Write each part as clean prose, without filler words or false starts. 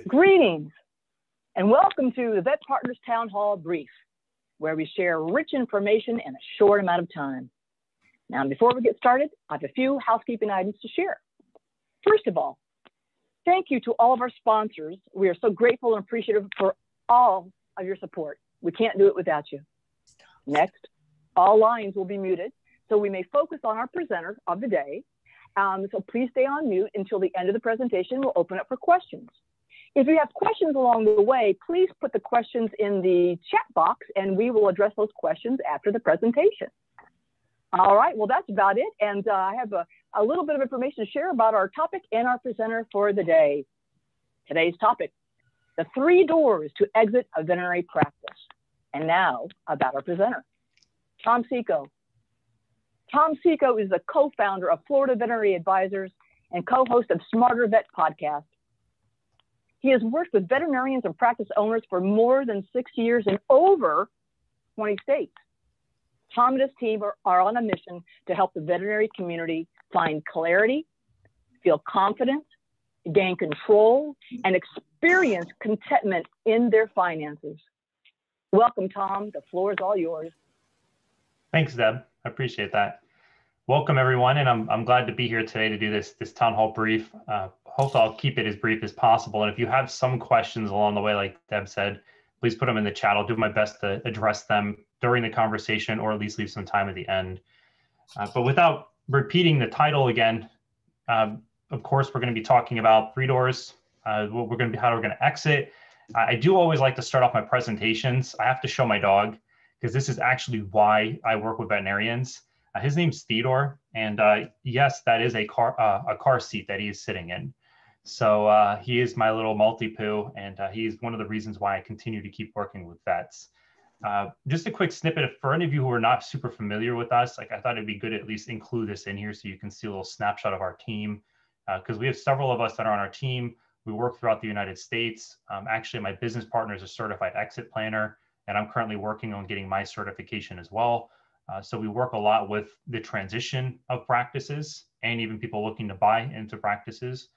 Greetings and welcome to the VetPartners Town Hall Brief, where we share rich information in a short amount of time. Now, before we get started, I have a few housekeeping items to share. First of all, thank you to all of our sponsors. We are so grateful and appreciative for all of your support. We can't do it without you. Next, all lines will be muted so we may focus on our presenter of the day. So please stay on mute until the end of the presentation. We'll open up for questions. If you have questions along the way, please put the questions in the chat box and we will address those questions after the presentation. All right, well, that's about it. And I have a little bit of information to share about our topic and our presenter for the day. Today's topic, the 3 doors to exit a veterinary practice. And now about our presenter, Tom Seeko. Tom Seeko is the co-founder of Florida Veterinary Advisors and co-host of Smarter Vet podcast. He has worked with veterinarians and practice owners for more than 6 years in over 20 states. Tom and his team are on a mission to help the veterinary community find clarity, feel confident, gain control, and experience contentment in their finances. Welcome, Tom. The floor is all yours. Thanks, Deb. I appreciate that. Welcome, everyone, and I'm glad to be here today to do this town hall brief. Hopefully, I'll keep it as brief as possible. And if you have some questions along the way, like Deb said, please put them in the chat. I'll do my best to address them during the conversation, or at least leave some time at the end. But without repeating the title again, of course, we're going to be talking about 3 doors. How we're going to exit. I do always like to start off my presentations. I have to show my dog, because this is actually why I work with veterinarians. His name's Theodore, and yes, that is a car seat that he is sitting in. So he is my little multi-poo, and he's one of the reasons why I continue to keep working with vets. Just a quick snippet for any of you who are not super familiar with us. I thought it'd be good to at least include this in here so you can see a little snapshot of our team, because we have several of us that are on our team. We work throughout the United States. Actually, my business partner is a certified exit planner, and I'm currently working on getting my certification as well. So we work a lot with the transition of practices and even people looking to buy into practices.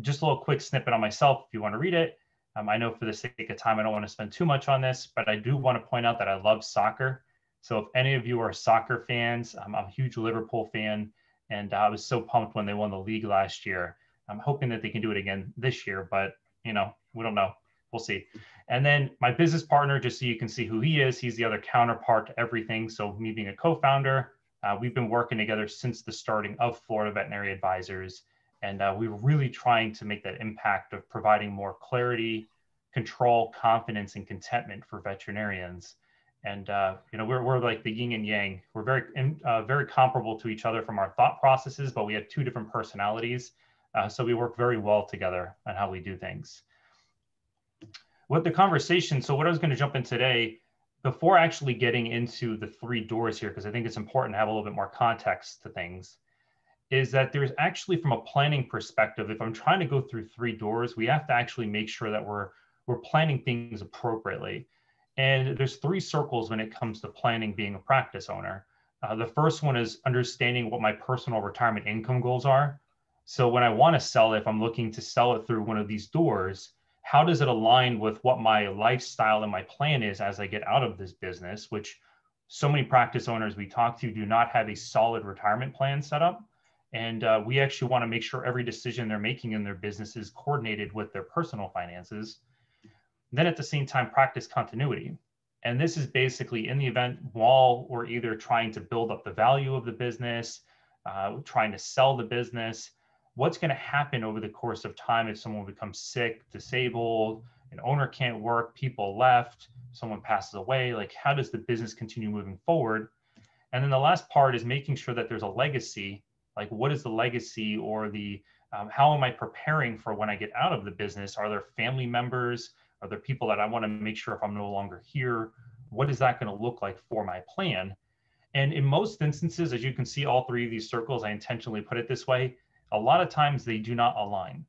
Just a little quick snippet on myself if you want to read it. I know for the sake of time, I don't want to spend too much on this, but I do want to point out that I love soccer. So if any of you are soccer fans, I'm a huge Liverpool fan, and I was so pumped when they won the league last year. I'm hoping that they can do it again this year, but we don't know. We'll see. And then my business partner, just so you can see who he is, he's the other counterpart to everything. So me being a co-founder, we've been working together since the starting of Florida Veterinary Advisors. And we're really trying to make that impact of providing more clarity, control, confidence, and contentment for veterinarians. And we're like the yin and yang. We're very comparable to each other from our thought processes, but we have 2 different personalities. So we work very well together on how we do things. With the conversation, so what I was going to jump in today, before actually getting into the 3 doors here, because I think it's important to have a little bit more context to things, is that there's actually, from a planning perspective, if I'm trying to go through 3 doors, we have to actually make sure that we're planning things appropriately. And there's 3 circles when it comes to planning being a practice owner. The first one is understanding what my personal retirement income goals are. So when I want to sell it, if I'm looking to sell it through one of these doors, how does it align with what my lifestyle and my plan is as I get out of this business, which so many practice owners we talk to do not have a solid retirement plan set up. And we actually want to make sure every decision they're making in their business is coordinated with their personal finances. Then at the same time, practice continuity. And this is basically in the event while we're either trying to build up the value of the business, trying to sell the business, what's going to happen over the course of time if someone becomes sick, disabled, an owner can't work, people left, someone passes away, like how does the business continue moving forward? And then the last part is making sure that there's a legacy, like what is the legacy or the, how am I preparing for when I get out of the business? Are there family members? Are there people that I want to make sure if I'm no longer here, what is that going to look like for my plan? And in most instances, as you can see, all 3 of these circles, I intentionally put it this way, a lot of times they do not align.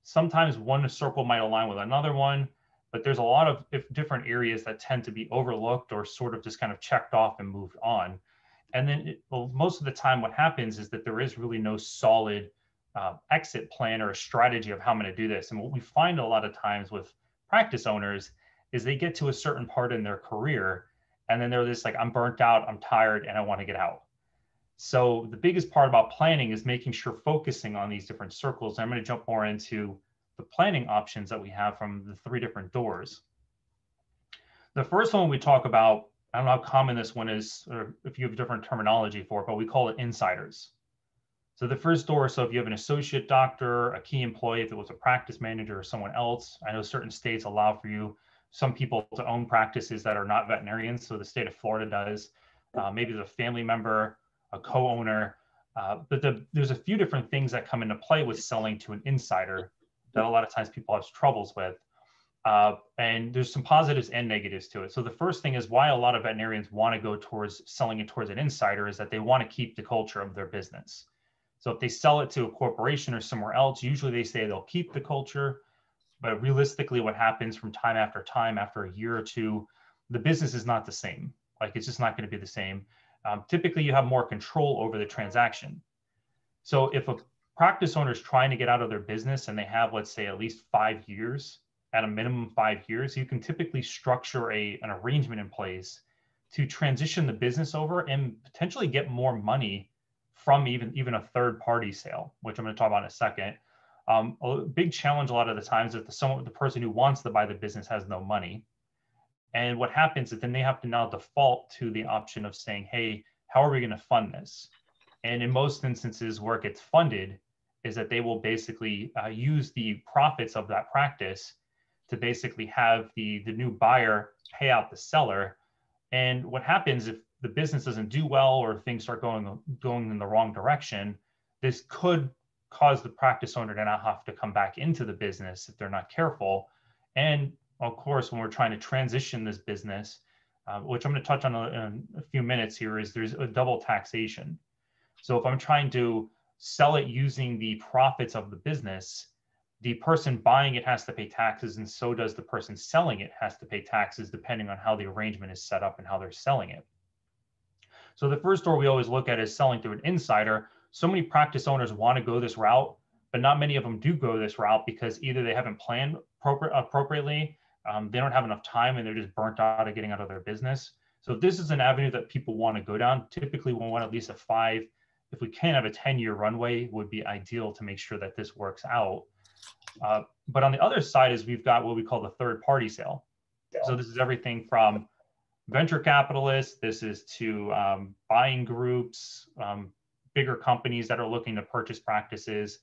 Sometimes one circle might align with another one, but there's a lot of different areas that tend to be overlooked or sort of just kind of checked off and moved on. And then most of the time what happens is that there is really no solid exit plan or a strategy of how I'm going to do this. And what we find a lot of times with practice owners is they get to a certain part in their career and then they're just like, I'm burnt out, I'm tired, and I want to get out. So the biggest part about planning is making sure focusing on these different circles. I'm going to jump more into the planning options that we have from the 3 different doors. The first one we talk about, I don't know how common this one is, or if you have different terminology for it, but we call it insiders. So the first door, so if you have an associate doctor, a key employee, if it was a practice manager or someone else, I know certain states allow for some people to own practices that are not veterinarians. So the state of Florida does, maybe there's a family member, a co-owner, but there's a few different things that come into play with selling to an insider that a lot of times people have troubles with. And there's some positives and negatives to it. So the first thing is why a lot of veterinarians want to go towards selling it towards an insider is that they want to keep the culture of their business. So if they sell it to a corporation or somewhere else, usually they say they'll keep the culture, but realistically what happens from time after a year or two, the business is not the same. Like it's just not going to be the same. Typically you have more control over the transaction. So if a practice owner is trying to get out of their business and they have, let's say, at least 5 years, at a minimum 5 years, you can typically structure an arrangement in place to transition the business over and potentially get more money from even a third party sale, which I'm going to talk about in a second. A big challenge a lot of the times is that the person who wants to buy the business has no money. And what happens is then they have to now default to the option of saying, hey, how are we going to fund this? And in most instances where it gets funded is that they will basically use the profits of that practice to basically have the new buyer pay out the seller. And what happens if the business doesn't do well or things start going in the wrong direction, this could cause the practice owner to now have to come back into the business if they're not careful. And of course, when we're trying to transition this business, which I'm going to touch on in a few minutes here, is there's a double taxation. So if I'm trying to sell it using the profits of the business, the person buying it has to pay taxes, and so does the person selling it has to pay taxes depending on how the arrangement is set up and how they're selling it. So the first door we always look at is selling through an insider. So many practice owners want to go this route, but not many of them do go this route because either they haven't planned appropriately, they don't have enough time, and they're just burnt out of getting out of their business. So this is an avenue that people want to go down. Typically, we want at least a 5, if we can have a 10-year runway, would be ideal to make sure that this works out. But on the other side is we've got what we call the third party sale. So this is everything from venture capitalists, this is to buying groups, bigger companies that are looking to purchase practices.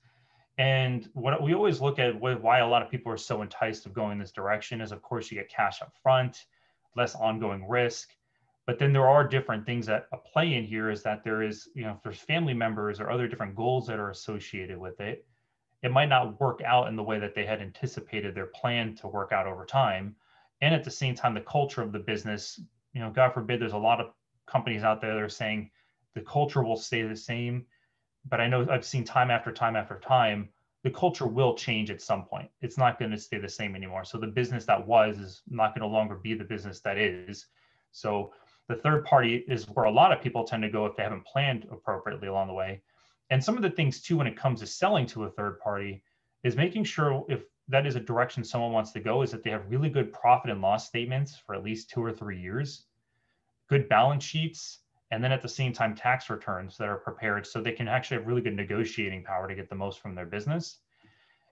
And what we always look at why a lot of people are so enticed of going this direction is, of course, you get cash up front, less ongoing risk. But then there are different things that play in here is that there is, if there's family members or other different goals that are associated with it, it might not work out in the way that they had anticipated their plan to work out over time. And at the same time, the culture of the business, God forbid, there's a lot of companies out there that are saying the culture will stay the same. But I know I've seen time after time after time, the culture will change at some point. It's not going to stay the same anymore. So the business that was is not going to longer be the business that is. So the third party is where a lot of people tend to go if they haven't planned appropriately along the way. And some of the things too, when it comes to selling to a third party, is making sure if that is a direction someone wants to go, is that they have really good profit and loss statements for at least 2 or 3 years, good balance sheets, and then at the same time, tax returns that are prepared so they can actually have really good negotiating power to get the most from their business.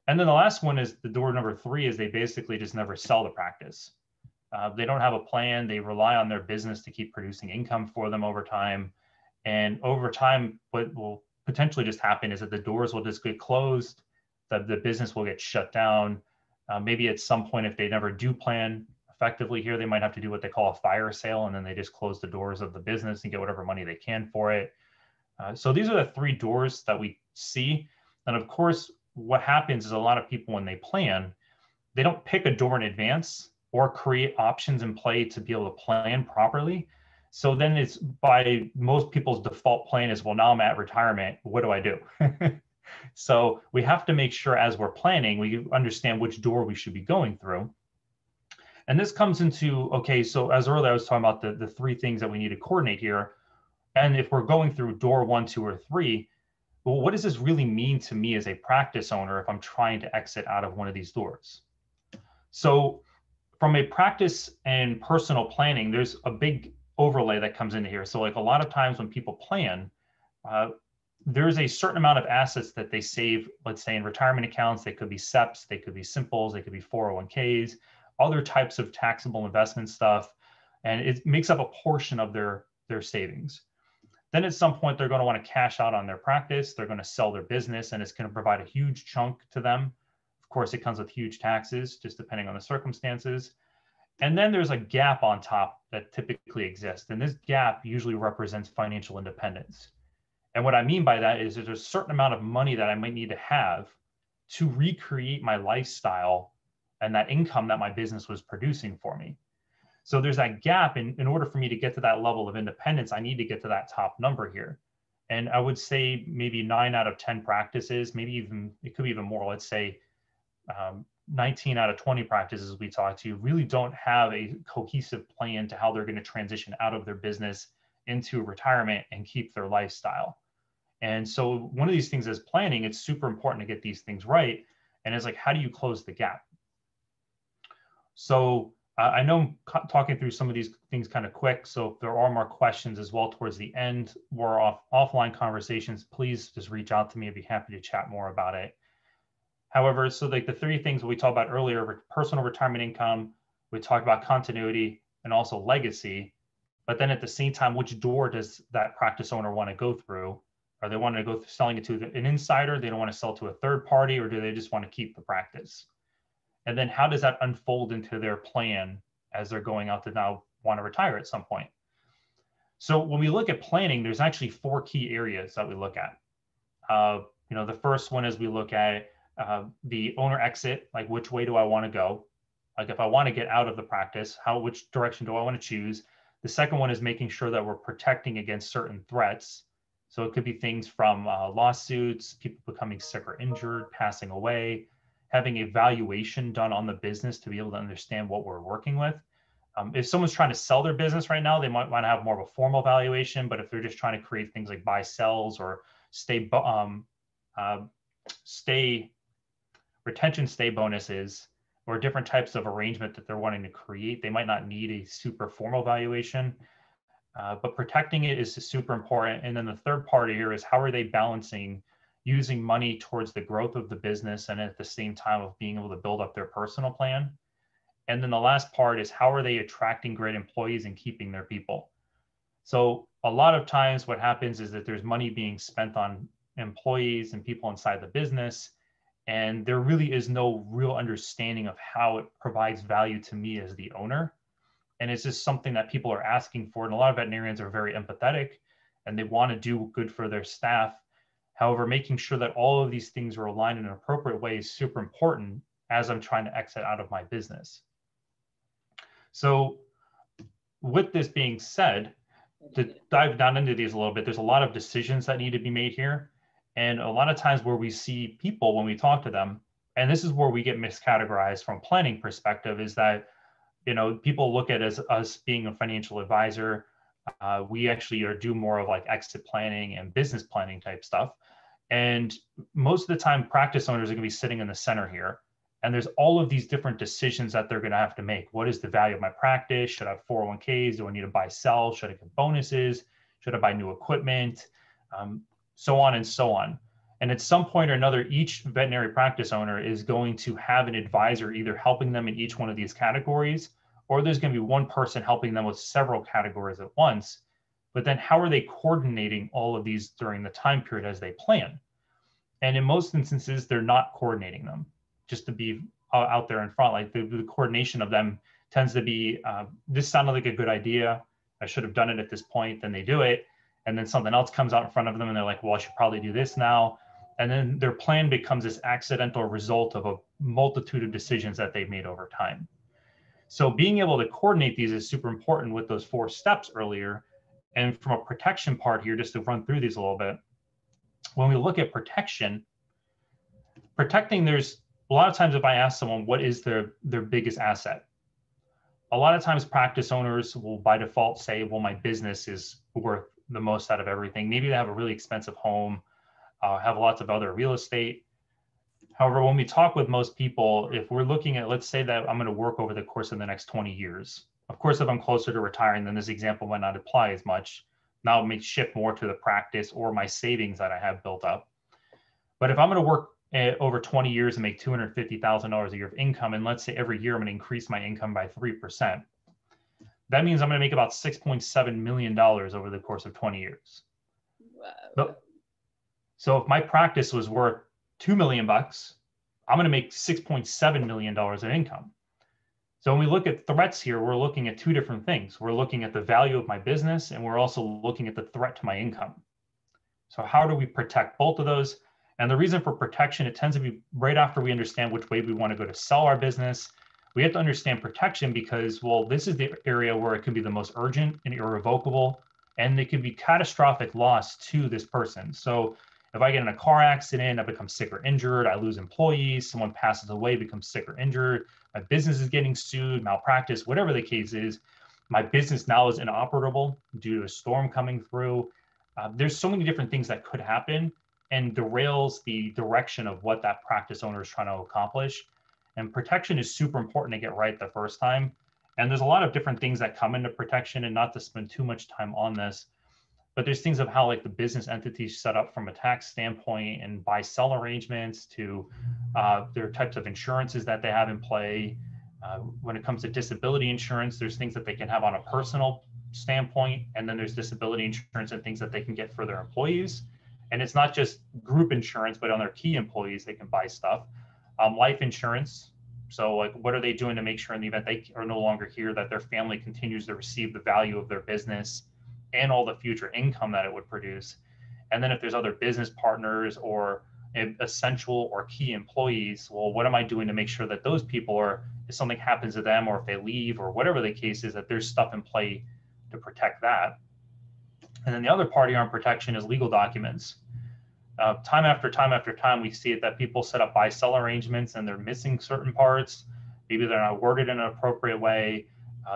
And then the last one is the door number 3 is they basically just never sell the practice. They don't have a plan. They rely on their business to keep producing income for them over time. And over time, what will potentially just happen is that the doors will just get closed, that the business will get shut down. Maybe at some point, if they never do plan effectively here, they might have to do what they call a fire sale, and then they just close the doors of the business and get whatever money they can for it. So these are the 3 doors that we see. And of course, what happens is a lot of people, when they plan, they don't pick a door in advance or create options in play to be able to plan properly. So then it's by most people's default plan is, well, now I'm at retirement. What do I do? So we have to make sure as we're planning, we understand which door we should be going through. And this comes into, okay, so as earlier I was talking about the 3 things that we need to coordinate here. And if we're going through door 1, 2, or 3, well, what does this really mean to me as a practice owner if I'm trying to exit out of one of these doors? So from a practice and personal planning, there's a big overlay that comes into here. So like a lot of times when people plan, there's a certain amount of assets that they save, let's say in retirement accounts. They could be SEPs, they could be simples, they could be 401ks, other types of taxable investment stuff. And it makes up a portion of their savings. Then at some point, they're going to want to cash out on their practice. They're going to sell their business, and it's going to provide a huge chunk to them. Of course, it comes with huge taxes, just depending on the circumstances. And then there's a gap on top that typically exists. And this gap usually represents financial independence. And what I mean by that is there's a certain amount of money that I might need to have to recreate my lifestyle and that income that my business was producing for me. So there's that gap. In order for me to get to that level of independence, I need to get to that top number here. And I would say maybe 9 out of 10 practices, maybe even, it could be even more, let's say 19 out of 20 practices we talk to really don't have a cohesive plan to how they're going to transition out of their business into retirement and keep their lifestyle. And so one of these things is planning. It's super important to get these things right. And it's like, how do you close the gap? So I know I'm talking through some of these things kind of quick. So if there are more questions as well towards the end or offline conversations, please just reach out to me. I'd be happy to chat more about it. However, so like the 3 things we talked about earlier, personal retirement income, we talked about continuity and also legacy. But then at the same time, which door does that practice owner want to go through? Are they want to go through selling it to an insider? They don't want to sell to a third party, or do they just want to keep the practice? And then how does that unfold into their plan as they're going out to now want to retire at some point? So when we look at planning, there's actually 4 key areas that we look at. The first one is we look at the owner exit, like which way do I want to go? Like if I want to get out of the practice, which direction do I want to choose? The second one is making sure that we're protecting against certain threats. So it could be things from lawsuits, people becoming sick or injured, passing away, having a valuation done on the business to be able to understand what we're working with. If someone's trying to sell their business right now, they might want to have more of a formal valuation. But if they're just trying to create things like buy sells or retention stay bonuses or different types of arrangement that they're wanting to create, they might not need a super formal valuation. But protecting it is super important. And then the third part here is how are they balancing using money towards the growth of the business and at the same time of being able to build up their personal plan. And then the last part is how are they attracting great employees and keeping their people? So a lot of times what happens is that there's money being spent on employees and people inside the business, and there really is no real understanding of how it provides value to me as the owner. And it's just something that people are asking for. And a lot of veterinarians are very empathetic and they want to do good for their staff. However, making sure that all of these things are aligned in an appropriate way is super important as I'm trying to exit out of my business. So with this being said, to dive down into these a little bit, there's a lot of decisions that need to be made here. And a lot of times where we see people when we talk to them, and this is where we get miscategorized from a planning perspective, is that people look at us being a financial advisor. We actually do more of like exit planning and business planning type stuff. And most of the time, practice owners are going to be sitting in the center here. And there's all of these different decisions that they're going to have to make. What is the value of my practice? Should I have 401ks? Do I need to buy, sell? Should I get bonuses? Should I buy new equipment? So on and so on. And at some point or another, each veterinary practice owner is going to have an advisor either helping them in each one of these categories, or there's going to be one person helping them with several categories at once. But then how are they coordinating all of these during the time period as they plan? And in most instances, they're not coordinating them. Just to be out there in front, like the coordination of them tends to be, this sounded like a good idea. I should have done it at this point. Then they do it. And then something else comes out in front of them and they're like, well, I should probably do this now. And then their plan becomes this accidental result of a multitude of decisions that they've made over time. So being able to coordinate these is super important with those 4 steps earlier. And from a protection part here, just to run through these a little bit, when we look at protecting, there's a lot of times if I ask someone, what is their biggest asset? A lot of times practice owners will by default say, well, my business is worth the most out of everything. Maybe they have a really expensive home. have lots of other real estate. However, when we talk with most people, if we're looking at, let's say that I'm going to work over the course of the next 20 years. Of course, if I'm closer to retiring, then this example might not apply as much. Now it may shift more to the practice or my savings that I have built up. But if I'm going to work over 20 years and make $250,000 a year of income, and let's say every year I'm going to increase my income by 3%, that means I'm going to make about $6.7 million over the course of 20 years. Wow. So if my practice was worth $2 million, I'm going to make $6.7 million in income. So when we look at threats here, we're looking at two different things. We're looking at the value of my business, and we're also looking at the threat to my income. So how do we protect both of those? And the reason for protection, it tends to be right after we understand which way we want to go to sell our business. We have to understand protection because, well, this is the area where it can be the most urgent and irrevocable, and it could be catastrophic loss to this person. So if I get in a car accident, I become sick or injured, I lose employees, someone passes away, becomes sick or injured, my business is getting sued, malpractice, whatever the case is, my business now is inoperable due to a storm coming through. There's so many different things that could happen and derails the direction of what that practice owner is trying to accomplish. And protection is super important to get right the first time. And there's a lot of different things that come into protection, and not to spend too much time on this, but there's things of how like the business entity is set up from a tax standpoint and buy-sell arrangements to their types of insurances that they have in play. When it comes to disability insurance, there's things that they can have on a personal standpoint, and then there's disability insurance and things that they can get for their employees. And it's not just group insurance, but on their key employees, they can buy stuff. Life insurance. So like, what are they doing to make sure in the event they are no longer here that their family continues to receive the value of their business and all the future income that it would produce? And then if there's other business partners or essential or key employees, well, what am I doing to make sure that those people are, if something happens to them or if they leave or whatever the case is, that there's stuff in play to protect that. And then the other party on protection is legal documents. Time after time after time, we see it that people set up buy-sell arrangements and they're missing certain parts. Maybe they're not worded in an appropriate way.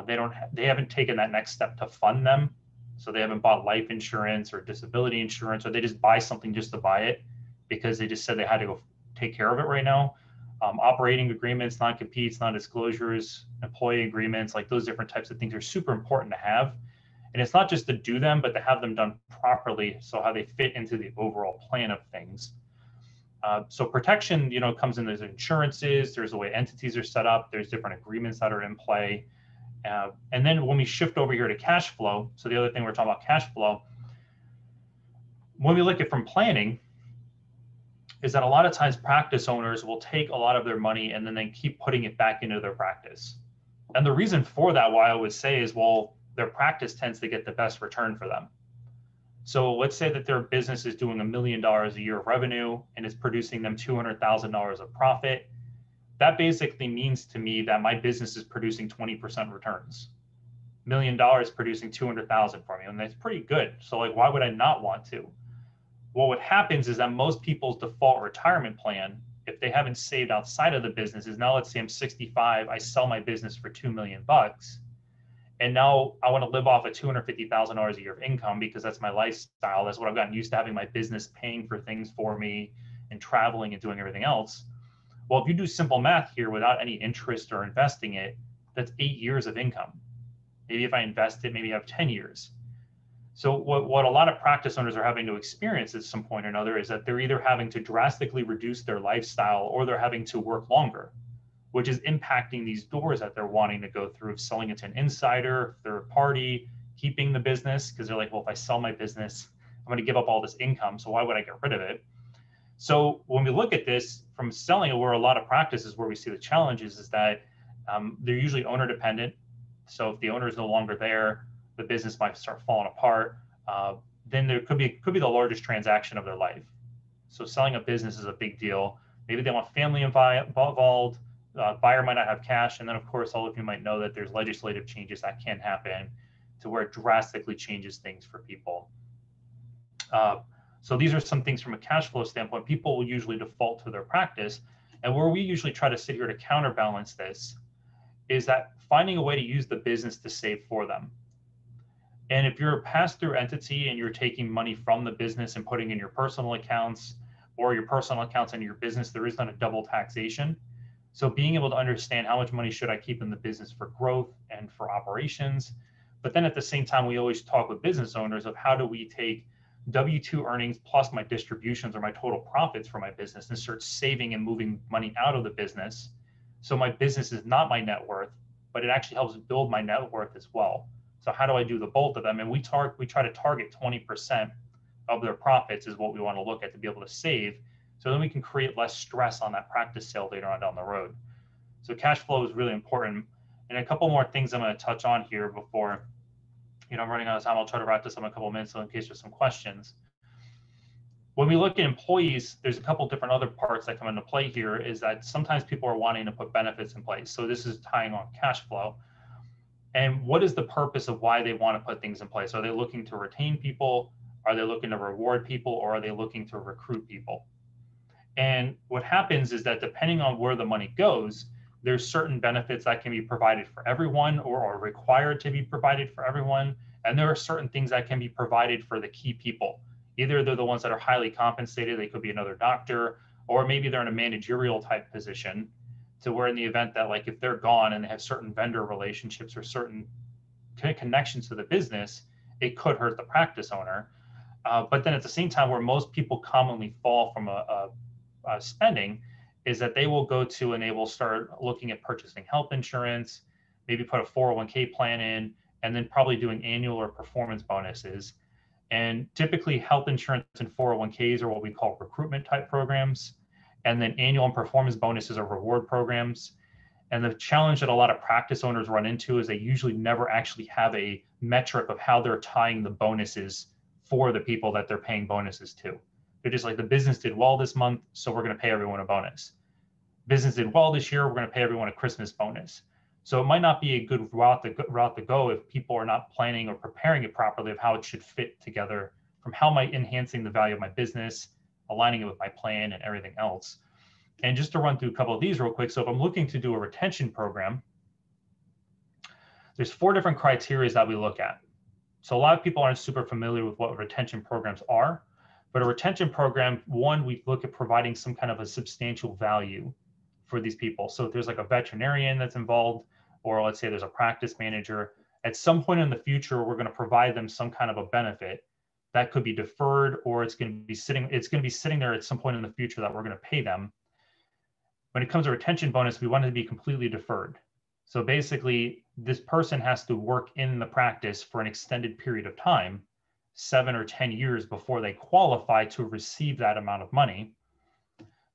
They haven't taken that next step to fund them. So they haven't bought life insurance or disability insurance, or they just buy something just to buy it because they just said they had to go take care of it right now. Operating agreements, non-competes, non-disclosures, employee agreements, like those different types of things are super important to have. And it's not just to do them, but to have them done properly, so how they fit into the overall plan of things. So protection, comes in, there's insurances, there's the way entities are set up, there's different agreements that are in play. And then when we shift over here to cash flow, so the other thing we're talking about cash flow, when we look at from planning, is that a lot of times practice owners will take a lot of their money and then they keep putting it back into their practice. And the reason for that, why I would say is, well, their practice tends to get the best return for them. So let's say that their business is doing $1 million a year of revenue and is producing them $200,000 of profit. That basically means to me that my business is producing 20% returns. $1 million producing 200,000 for me, and that's pretty good. So like, why would I not want to? Well, what happens is that most people's default retirement plan, if they haven't saved outside of the business, is now let's say I'm 65, I sell my business for $2 million. And now I want to live off of $250,000 a year of income because that's my lifestyle. That's what I've gotten used to, having my business paying for things for me and traveling and doing everything else. Well, if you do simple math here without any interest or investing it, that's 8 years of income. Maybe if I invest it, maybe I have 10 years. So what a lot of practice owners are having to experience at some point or another is that they're either having to drastically reduce their lifestyle or they're having to work longer, which is impacting these doors that they're wanting to go through, selling it to an insider, third party, keeping the business, because they're like, well, if I sell my business, I'm going to give up all this income, so why would I get rid of it? So when we look at this from selling it, where a lot of practices where we see the challenges is that they're usually owner dependent. So if the owner is no longer there, the business might start falling apart. Then there could be the largest transaction of their life. So selling a business is a big deal. Maybe they want family involved. Buyer might not have cash. And then of course, all of you might know that there's legislative changes that can happen to where it drastically changes things for people. So these are some things from a cash flow standpoint. People will usually default to their practice. And where we usually try to sit here to counterbalance this is that finding a way to use the business to save for them. And if you're a pass-through entity and you're taking money from the business and putting in your personal accounts or your personal accounts in your business, there is not a double taxation. So being able to understand how much money should I keep in the business for growth and for operations. But then at the same time, we always talk with business owners of how do we take W-2 earnings plus my distributions or my total profits for my business and start saving and moving money out of the business. So my business is not my net worth, but it actually helps build my net worth as well. So how do I do the both of them? And we try to target 20% of their profits is what we want to look at to be able to save. So then we can create less stress on that practice sale later on down the road. So cash flow is really important. And a couple more things I'm going to touch on here before, I'm running out of time. I'll try to wrap this up in a couple of minutes so in case there's some questions. When we look at employees, there's a couple different other parts that come into play here is that sometimes people are wanting to put benefits in place. So this is tying on cash flow. And what is the purpose of why they want to put things in place? Are they looking to retain people? Are they looking to reward people? Or are they looking to recruit people? And what happens is that depending on where the money goes, there's certain benefits that can be provided for everyone or are required to be provided for everyone. And there are certain things that can be provided for the key people. Either they're the ones that are highly compensated, they could be another doctor, or maybe they're in a managerial type position to where in the event that like if they're gone and they have certain vendor relationships or certain connections to the business, it could hurt the practice owner. But then at the same time, where most people commonly fall from a spending is that they will go to and they will start looking at purchasing health insurance, maybe put a 401k plan in, and then probably doing annual or performance bonuses. And typically health insurance and 401ks are what we call recruitment type programs. And then annual and performance bonuses are reward programs. And the challenge that a lot of practice owners run into is they usually never actually have a metric of how they're tying the bonuses for the people that they're paying bonuses to. They're just like, the business did well this month, so we're going to pay everyone a bonus. Business did well this year, we're going to pay everyone a Christmas bonus. So it might not be a good route to go if people are not planning or preparing it properly of how it should fit together from how am I enhancing the value of my business, aligning it with my plan and everything else. And just to run through a couple of these real quick. So if I'm looking to do a retention program, there's 4 different criteria that we look at. So a lot of people aren't super familiar with what retention programs are. But a retention program, one, we look at providing some kind of a substantial value for these people. So if there's like a veterinarian that's involved, or let's say there's a practice manager, at some point in the future, we're going to provide them some kind of a benefit that could be deferred, or it's going to be sitting there at some point in the future that we're going to pay them. When it comes to retention bonus, we want it to be completely deferred. So basically, this person has to work in the practice for an extended period of time, 7 or 10 years before they qualify to receive that amount of money.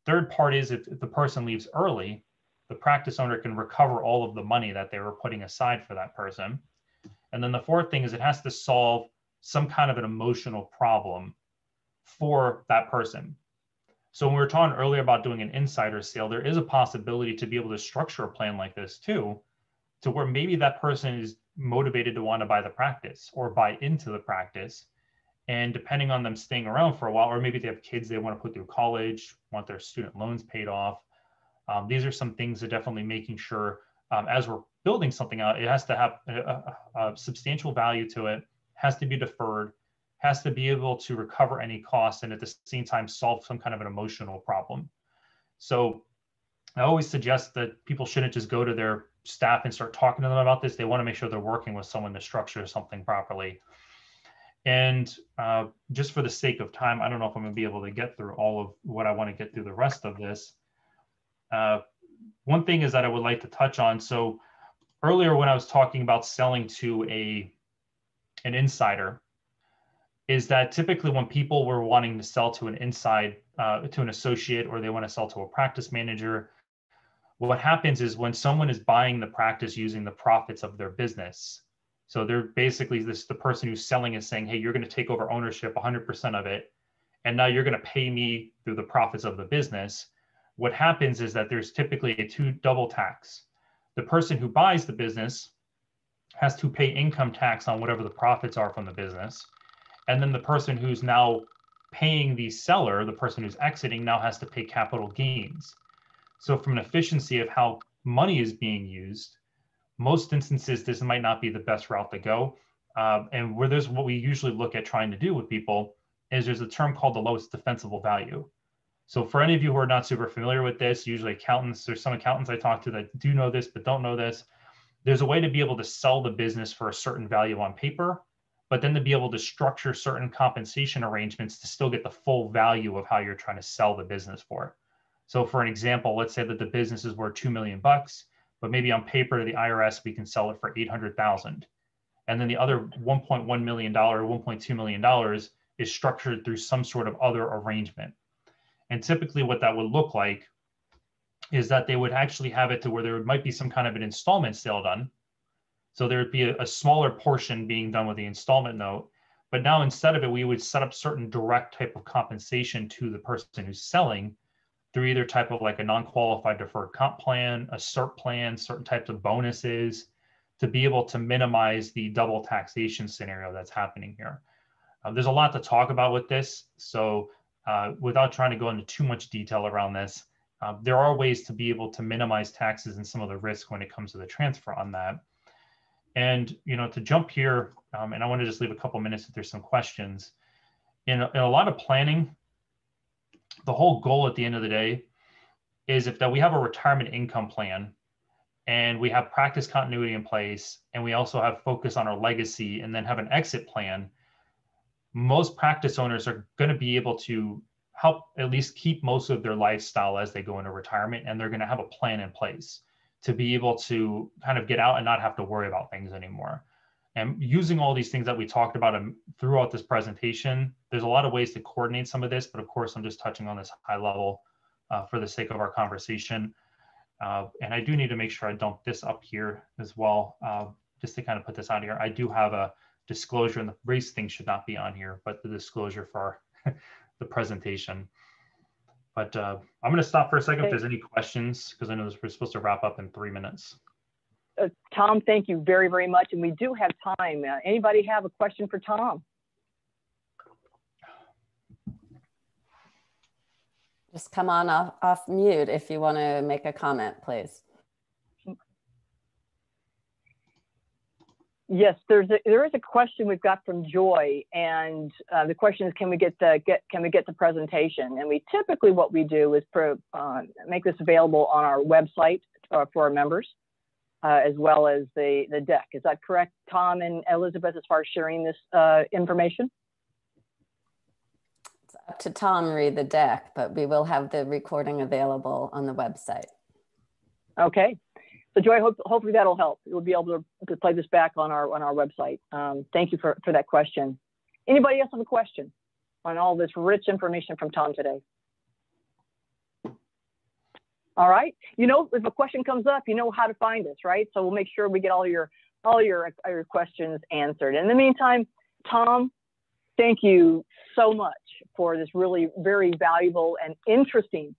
Third part is if the person leaves early, the practice owner can recover all of the money that they were putting aside for that person. And then the fourth thing is it has to solve some kind of an emotional problem for that person. So when we were talking earlier about doing an insider sale, there is a possibility to be able to structure a plan like this too, to where maybe that person is motivated to want to buy the practice or buy into the practice. And depending on them staying around for a while, or maybe they have kids they want to put through college, want their student loans paid off. These are some things that definitely making sure as we're building something out, it has to have a substantial value to it, has to be deferred, has to be able to recover any costs, and at the same time solve some kind of an emotional problem. So I always suggest that people shouldn't just go to their staff and start talking to them about this. They want to make sure they're working with someone to structure something properly. And just for the sake of time, I don't know if I'm going to be able to get through all of what I want to get through the rest of this. One thing is that I would like to touch on. So earlier when I was talking about selling to an insider, is that typically when people were wanting to sell to an to an associate, or they want to sell to a practice manager, what happens is when someone is buying the practice using the profits of their business, so they're basically the person who's selling is saying, hey, you're going to take over ownership 100% of it, and now you're going to pay me through the profits of the business. What happens is that there's typically a double tax. The person who buys the business has to pay income tax on whatever the profits are from the business. And then the person who's now paying the seller, the person who's exiting, now has to pay capital gains. So from an efficiency of how money is being used, most instances, this might not be the best route to go. And where there's what we usually look at trying to do with people is there's a term called the lowest defensible value. So for any of you who are not super familiar with this, usually accountants, there's some accountants I talk to that do know this, but don't know this. There's a way to be able to sell the business for a certain value on paper, but then to be able to structure certain compensation arrangements to still get the full value of how you're trying to sell the business for. So for an example, let's say that the business is worth $2 million, but maybe on paper to the IRS, we can sell it for $800,000. And then the other $1.1 million, $1.2 million is structured through some sort of other arrangement. And typically what that would look like is that they would actually have it to where there might be some kind of an installment sale done. So there would be a smaller portion being done with the installment note. But now instead of it, we would set up certain direct type of compensation to the person who's selling through either type of like a non-qualified deferred comp plan, a CERT plan, certain types of bonuses to be able to minimize the double taxation scenario that's happening here. There's a lot to talk about with this. So without trying to go into too much detail around this, there are ways to be able to minimize taxes and some of the risk when it comes to the transfer on that. And, you know, to jump here, and I want to just leave a couple minutes if there's some questions. In a lot of planning, the whole goal at the end of the day is that we have a retirement income plan and we have practice continuity in place, and we also have focus on our legacy and then have an exit plan. Most practice owners are going to be able to help at least keep most of their lifestyle as they go into retirement, and they're going to have a plan in place to be able to kind of get out and not have to worry about things anymore. And using all these things that we talked about throughout this presentation, there's a lot of ways to coordinate some of this, but of course, I'm just touching on this high level for the sake of our conversation. And I do need to make sure I dump this up here as well, just to kind of put this out here. I do have a disclosure, and the race thing should not be on here, but the disclosure for the presentation. But I'm going to stop for a second if there's any questions, because I know we're supposed to wrap up in 3 minutes. Tom, thank you very, very much. And we do have time. Anybody have a question for Tom? Just come on off mute if you want to make a comment, please. Yes, there is a question we've got from Joy, and the question is, can we get the presentation? And we typically, what we do is make this available on our website for our members, as well as the deck. Is that correct, Tom and Elizabeth, as far as sharing this information? It's up to Tom to read the deck, but we will have the recording available on the website. Okay. So Joy, hopefully that'll help. We'll be able to play this back on our website. Thank you for that question. Anybody else have a question on all this rich information from Tom today? All right. You know, if a question comes up, you know how to find us, right? So we'll make sure we get all your questions answered. In the meantime, Tom, thank you so much for this really very valuable and interesting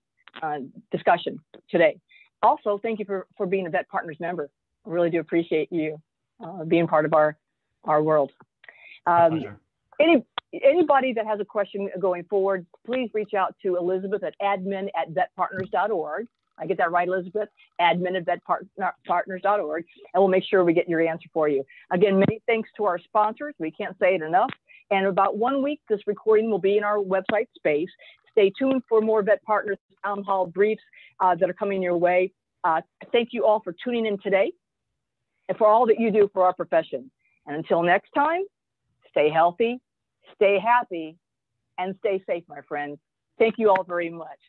discussion today. Also, thank you for being a VetPartners member. I really do appreciate you being part of our world. Anybody that has a question going forward, please reach out to Elizabeth at admin@vetpartners.org. I get that right, Elizabeth? Admin@vetpartners.org, and we'll make sure we get your answer for you. Again, many thanks to our sponsors. We can't say it enough. And in about 1 week, this recording will be in our website space. Stay tuned for more VetPartners Town Hall briefs that are coming your way. Thank you all for tuning in today and for all that you do for our profession. And until next time, stay healthy, stay happy, and stay safe, my friends. Thank you all very much.